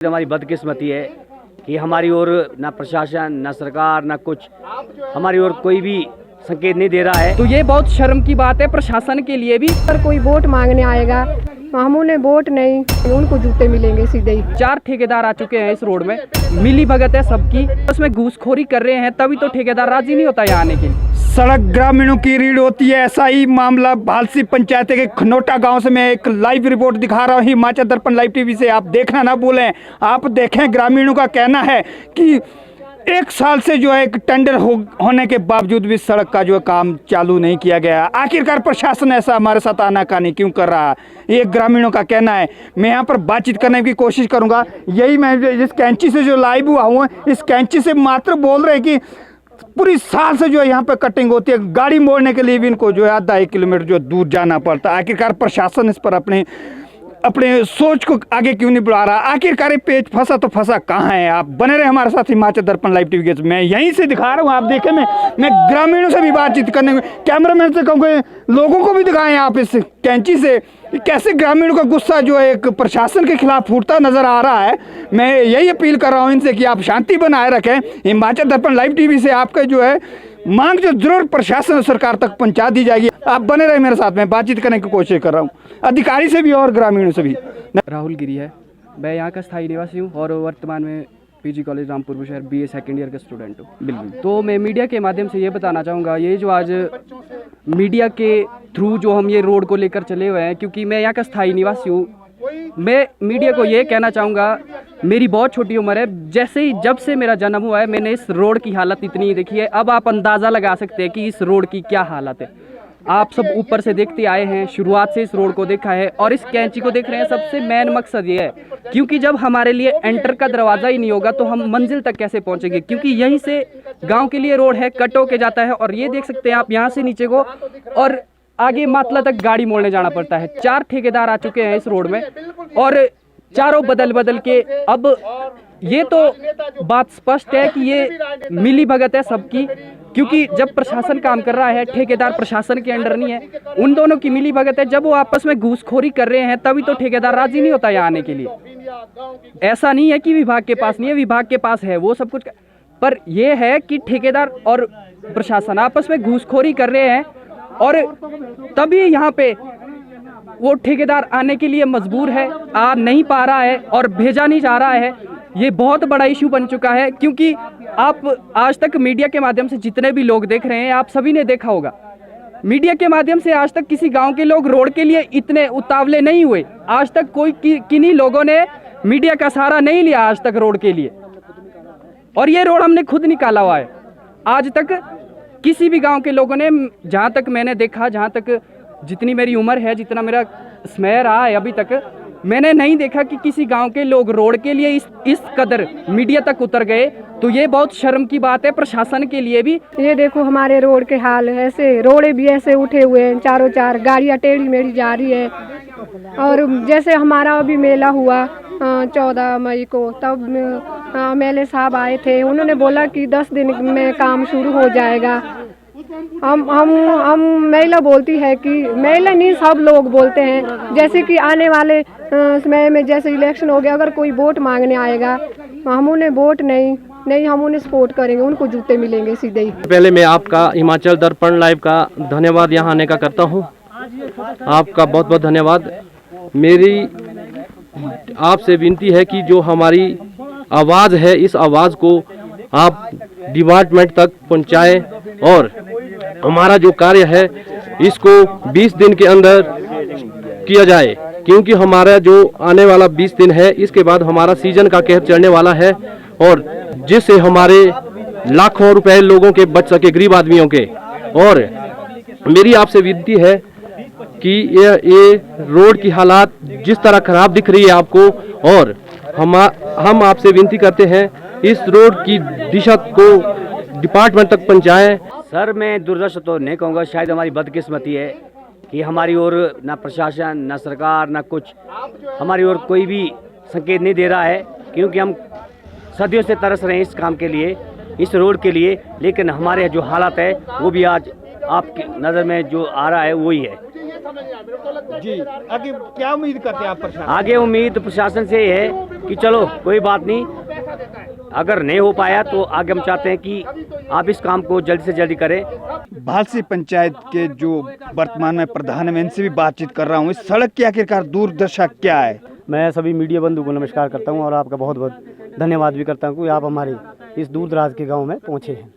हमारी बदकिस्मती है कि हमारी ओर ना प्रशासन ना सरकार ना कुछ हमारी ओर कोई भी संकेत नहीं दे रहा है। तो ये बहुत शर्म की बात है प्रशासन के लिए भी। अगर कोई वोट मांगने आएगा हमने वोट नहीं, उनको जूते मिलेंगे सीधे ही। 4 ठेकेदार आ चुके हैं इस रोड में, मिली भगत है सबकी, उसमें घूसखोरी कर रहे हैं, तभी तो ठेकेदार राजी नहीं होता यहाँ आने के लिए। सड़क ग्रामीणों की रीढ़ होती है, ऐसा ही मामला भालसी पंचायत के खनोटा गांव से मैं एक लाइव रिपोर्ट दिखा रहा हूँ हिमाचल दर्पण लाइव टीवी से। आप देखना ना भूलें। आप देखें, ग्रामीणों का कहना है कि 1 साल से जो है एक टेंडर होने के बावजूद भी सड़क का जो काम चालू नहीं किया गया। आखिरकार प्रशासन ऐसा हमारे साथ आनाकानी क्यों कर रहा है, ये ग्रामीणों का कहना है। मैं यहाँ पर बातचीत करने की कोशिश करूँगा। यही मैं इस कैंची से जो लाइव हुआ हूँ, इस कैंची से मात्र बोल रहे हैं कि पूरी साल से जो है यहाँ पे कटिंग होती है, गाड़ी मोड़ने के लिए भी इनको जो है आधा 1 किलोमीटर जो दूर जाना पड़ता है। आखिरकार प्रशासन इस पर अपने सोच को आगे क्यों नहीं बढ़ा रहा? आखिरकार पेच फंसा तो फंसा कहाँ है? आप बने रहे हमारे साथ हिमाचल दर्पण लाइव टीवी के। मैं यहीं से दिखा रहा हूँ, आप देखें। मैं ग्रामीणों से भी बातचीत करने में, कैमरामैन से कहूँगा लोगों को भी दिखाएं आप इस कैंची से कैसे ग्रामीणों का गुस्सा जो है एक प्रशासन के खिलाफ फूटता नजर आ रहा है। मैं यही अपील कर रहा हूँ इनसे कि आप शांति बनाए रखें। हिमाचल दर्पण लाइव टीवी से आपका जो है मांग जो जरूर प्रशासन और सरकार तक पहुंचा दी जाएगी। आप बने रहे मेरे साथ, में बातचीत करने की कोशिश कर रहा हूं अधिकारी से भी और ग्रामीणों से भी। राहुल गिरी है, मैं यहाँ का स्थायी निवासी हूँ और वर्तमान में PG college Rampur Bushahr BA second year का स्टूडेंट हूँ। बिल्कुल। तो मैं मीडिया के माध्यम से ये बताना चाहूँगा, ये जो आज मीडिया के थ्रू जो हम ये रोड को लेकर चले हुए हैं, क्योंकि मैं यहाँ का स्थायी निवासी हूँ, मैं मीडिया को ये कहना चाहूँगा, मेरी बहुत छोटी उम्र है, जैसे ही जब से मेरा जन्म हुआ है मैंने इस रोड की हालत इतनी देखी है। अब आप अंदाज़ा लगा सकते हैं कि इस रोड की क्या हालत है। आप सब ऊपर से देखते आए हैं, शुरुआत से इस रोड को देखा है और इस कैंची को देख रहे हैं। सबसे मेन मकसद ये है, क्योंकि जब हमारे लिए एंटर का दरवाज़ा ही नहीं होगा तो हम मंजिल तक कैसे पहुंचेंगे, क्योंकि यहीं से गांव के लिए रोड है, कट होके जाता है। और ये देख सकते हैं आप यहाँ से नीचे को और आगे मातला तक गाड़ी मोड़ने जाना पड़ता है। 4 ठेकेदार आ चुके हैं इस रोड में और चारों बदल के। अब ये तो बात स्पष्ट है कि ये मिली भगत है सबकी, क्योंकि जब प्रशासन काम कर रहा है, ठेकेदार प्रशासन के अंडर नहीं है, उन दोनों की मिली भगत है। जब वो आपस में घूसखोरी कर रहे हैं तभी तो ठेकेदार राजी नहीं होता यहाँ आने के लिए। ऐसा नहीं है कि विभाग के पास नहीं है, विभाग के पास है वो सब कुछ, पर यह है कि ठेकेदार और प्रशासन आपस में घूसखोरी कर रहे हैं और तभी यहाँ पे वो ठेकेदार आने के लिए मजबूर है, आ नहीं पा रहा है और भेजा नहीं जा रहा है। ये बहुत बड़ा इशू बन चुका है, क्योंकि आप आज तक मीडिया के माध्यम से जितने भी लोग देख रहे हैं, आप सभी ने देखा होगा, मीडिया के माध्यम से आज तक किसी गांव के लोग रोड के लिए इतने उतावले नहीं हुए। आज तक कोई किन्हीं लोगों ने मीडिया का सहारा नहीं लिया आज तक रोड के लिए, और ये रोड हमने खुद निकाला हुआ है। आज तक किसी भी गांव के लोगों ने, जहाँ तक मैंने देखा, जहाँ तक जितनी मेरी उम्र है, जितना मेरा समय रहा है अभी तक, मैंने नहीं देखा कि किसी गांव के लोग रोड के लिए इस कदर मीडिया तक उतर गए। तो ये बहुत शर्म की बात है प्रशासन के लिए भी। ये देखो हमारे रोड के हाल, ऐसे रोडे भी ऐसे उठे हुए हैं, चारों 4 गाड़ियाँ टेढ़ी मेढ़ी जा रही है। और जैसे हमारा अभी मेला हुआ 14 मई को, तब MLA साहब आए थे, उन्होंने बोला कि 10 दिन में काम शुरू हो जाएगा। हम महिला बोलती है कि महिला नहीं, सब लोग बोलते हैं, जैसे कि आने वाले समय में जैसे इलेक्शन हो गया, अगर कोई वोट मांगने आएगा हम उन्हें वोट नहीं हम उन्हें सपोर्ट करेंगे, उनको जूते मिलेंगे सीधे ही। पहले मैं आपका हिमाचल दर्पण लाइव का धन्यवाद यहाँ आने का करता हूँ। आपका बहुत बहुत धन्यवाद। मेरी आपसे विनती है कि जो हमारी आवाज़ है, इस आवाज़ को आप डिपार्टमेंट तक पहुँचाएँ और हमारा जो कार्य है इसको 20 दिन के अंदर किया जाए, क्योंकि हमारा जो आने वाला 20 दिन है, इसके बाद हमारा सीजन का कहर चढ़ने वाला है, और जिससे हमारे लाखों रुपए लोगों के बच सके, गरीब आदमियों के। और मेरी आपसे विनती है कि ये रोड की हालात जिस तरह खराब दिख रही है आपको, और हम आपसे विनती करते हैं इस रोड की दिशा को डिपार्टमेंट तक पहुँचाएं। सर, मैं दुर्दशा तो नहीं कहूँगा, शायद हमारी बदकिस्मती है कि हमारी ओर ना प्रशासन ना सरकार ना कुछ हमारी ओर कोई भी संकेत नहीं दे रहा है, क्योंकि हम सदियों से तरस रहे हैं इस काम के लिए, इस रोड के लिए। लेकिन हमारे जो हालात है वो भी आज आपकी नज़र में जो आ रहा है वही है। जी, आगे क्या उम्मीद करते हैं आप प्रशासन? आगे उम्मीद प्रशासन से ये है कि चलो कोई बात नहीं, अगर नहीं हो पाया तो आगे हम चाहते हैं कि आप इस काम को जल्दी से जल्दी करें। भालसी पंचायत के जो वर्तमान में प्रधान है, मैं इनसे भी बातचीत कर रहा हूँ। इस सड़क की आखिरकार दूरदशा क्या है? मैं सभी मीडिया बंधु को नमस्कार करता हूं और आपका बहुत बहुत धन्यवाद भी करता हूं कि आप हमारे इस दूर दराज के गांव में पहुंचे हैं।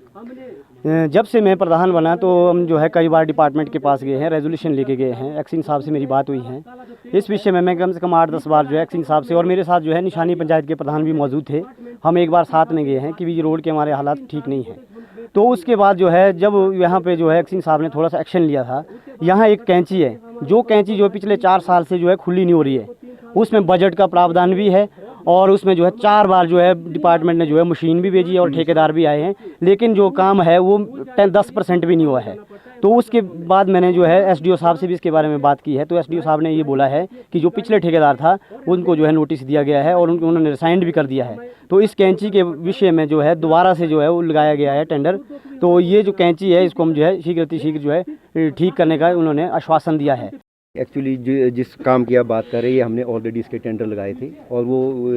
जब से मैं प्रधान बना तो हम जो है कई बार डिपार्टमेंट के पास गए हैं, रेजोल्यूशन लेके गए हैं, एक्सिन साहब से मेरी बात हुई है इस विषय में। मैं कम से कम 8-10 बार जो है एक्सिन साहब से, और मेरे साथ जो है निशानी पंचायत के प्रधान भी मौजूद थे, हम एक बार साथ में गए हैं कि भी रोड के हमारे हालात ठीक नहीं हैं। तो उसके बाद जो है जब यहाँ पे जो है एक्सिन साहब ने थोड़ा सा एक्शन लिया था, यहाँ एक कैंची है, जो कैंची जो पिछले 4 साल से जो है खुली नहीं हो रही है, उसमें बजट का प्रावधान भी है और उसमें जो है 4 बार जो है डिपार्टमेंट ने जो है मशीन भी भेजी है और ठेकेदार भी आए हैं, लेकिन जो काम है वो 10% भी नहीं हुआ है। तो उसके बाद मैंने जो है एसडीओ साहब से भी इसके बारे में बात की है, तो एसडीओ साहब ने ये बोला है कि जो पिछले ठेकेदार था उनको जो है नोटिस दिया गया है और उन्होंने रिसाइंड भी कर दिया है। तो इस कैंची के विषय में जो है दोबारा से जो है वो लगाया गया है टेंडर। तो ये जो कैंची है इसको हम जो है शीघ्र जो है ठीक करने का उन्होंने आश्वासन दिया है। एक्चुअली जिस काम की आप बात कर रहे हैं हमने ऑलरेडी इसके टेंडर लगाए थे और वो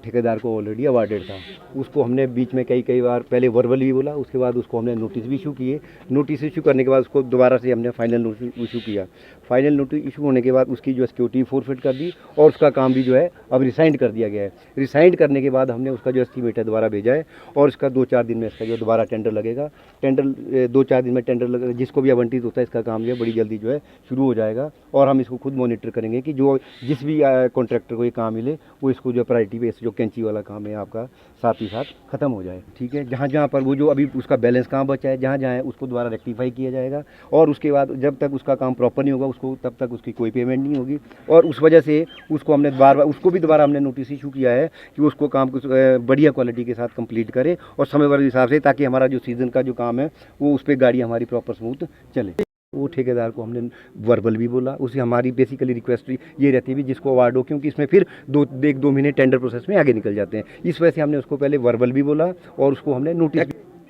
ठेकेदार को ऑलरेडी अवार्डेड था। उसको हमने बीच में कई बार पहले वर्बल भी बोला, उसके बाद उसको हमने नोटिस भी इशू किए। नोटिस इशू करने के बाद उसको दोबारा से हमने फाइनल नोटिस इशू किया। फाइनल नोटिस इशू होने के बाद उसकी जो सिक्योरिटी फोरफिट कर दी और उसका काम भी जो है अब रिसाइंड कर दिया गया है। रिसाइंड करने के बाद हमने उसका जो एस्टीमेट है दोबारा भेजा है और इसका 2-4 दिन में इसका जो दोबारा टेंडर लगेगा। टेंडर 2-4 दिन में टेंडर लगेगा, जिसको भी आवंटित होता है इसका काम जो है बड़ी जल्दी जो है शुरू हो जाएगा और हम इसको खुद मॉनिटर करेंगे कि जो जिस भी कॉन्ट्रैक्टर को ये काम मिले वो इसको जो प्रायोरिटी बेस जो कैंची वाला काम है आपका साथ ही साथ ख़त्म हो जाए। ठीक है, जहाँ जहाँ पर वो जो अभी उसका बैलेंस कहाँ बचा है, जहाँ जहाँ है उसको दोबारा रेक्टिफाई किया जाएगा और उसके बाद जब तक उसका काम प्रॉपर नहीं होगा उसको तब तक उसकी कोई पेमेंट नहीं होगी। और उस वजह से उसको हमने उसको भी दोबारा हमने नोटिस इशू किया है कि उसको काम को बढ़िया क्वालिटी के साथ कंप्लीट करे और समय के हिसाब से, ताकि हमारा जो सीज़न का जो काम है वो उस पर गाड़ी हमारी प्रॉपर स्मूथ चले। वो ठेकेदार को हमने वर्बल भी बोला, उसे हमारी बेसिकली रिक्वेस्ट ये रहती है जिसको अवार्ड हो, क्योंकि इसमें फिर 2 महीने टेंडर प्रोसेस में आगे निकल जाते हैं। इस वजह से हमने उसको पहले वर्बल भी बोला और उसको हमने नोटिस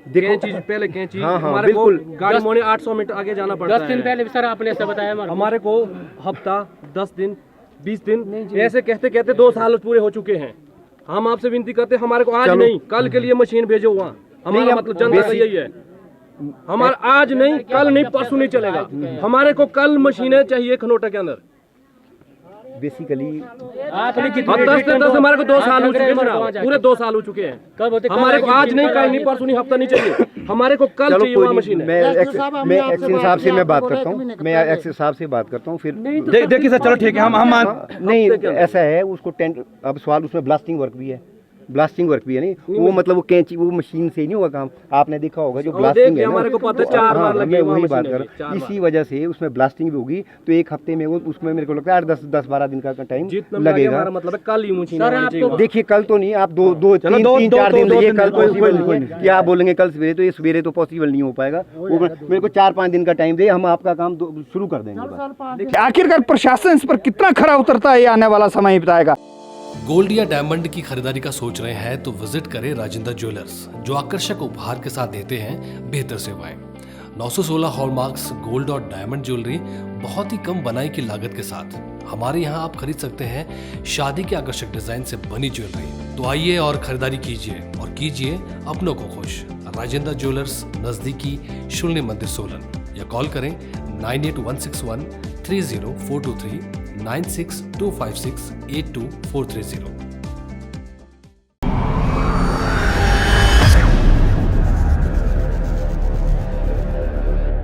पहले कैंची हमारे को गाड़ी मोने 800 मीटर आगे जाना पड़ता है। 10 दिन पहले सर आपने ऐसा बताया हमारे को हफ्ता 10 दिन 20 दिन ऐसे कहते कहते 2 साल पूरे हो चुके हैं। हम आपसे विनती करते हमारे को आज नहीं कल के लिए मशीन भेजो वहाँ। हमारा मतलब जनता का यही है, हमारा आज नहीं कल नहीं परसों नहीं चलेगा। हमारे को कल मशीनें चाहिए खनोटा के अंदर। बेसिकली 10 हमारे को 2 साल हो चुके हैं, पूरे 2 साल हो चुके हैं। हमारे को आज नहीं कल नहीं परसों नहीं हफ्ता नहीं चाहिए, हमारे को कल चाहिए वहाँ मशीन। मैं एक्शन साहब से मैं बात करता हूँ, मैं एक्शन साहब से बात करता हूँ। फिर देखिए सर, चलो ठीक है, हम नहीं ऐसा है उसको टेंडर, अब सवाल उसमें ब्लास्टिंग वर्क भी है, ब्लास्टिंग वर्क भी है। नहीं वो मतलब वो कैंची वो मशीन से ही नहीं होगा काम, आपने देखा होगा जो ब्लास्टिंग है हमारे को पता 4 बार लगे, मैं वही बात कर रहा हूँ। इसी वजह से उसमें ब्लास्टिंग भी होगी तो 1 हफ्ते में वो उसमें मेरे को लगता है 10-12 दिन का टाइम लगेगा। मतलब कल ही मशीन देखिए कल तो नहीं, आप 2-3-4 दिन लगे, कल पॉसिबल नहीं है कि आप बोलेंगे कल सवेरे, तो ये सवेरे तो पॉसिबल नहीं हो पाएगा। मेरे को 4-5 दिन का टाइम दे, हम आपका काम शुरू कर देंगे। आखिरकार प्रशासन इस पर कितना खरा उतरता है ये आने वाला समय ही बताएगा। गोल्ड या डायमंड की खरीदारी का सोच रहे हैं तो विजिट करें राजेंद्र ज्वेलर्स, जो आकर्षक उपहार के साथ देते हैं बेहतर सेवाएं। 916 हॉलमार्क्स गोल्ड और डायमंड ज्वेलरी बहुत ही कम बनाई की लागत के साथ। हमारे यहाँ आप खरीद सकते हैं शादी के आकर्षक डिजाइन से बनी ज्वेलरी। तो आइए और खरीदारी कीजिए और कीजिए अपनों को खुश। राजेंद्र ज्वेलर्स, नजदीकी शून्य मंदिर सोलन, या कॉल करें 9816130423 9625682430।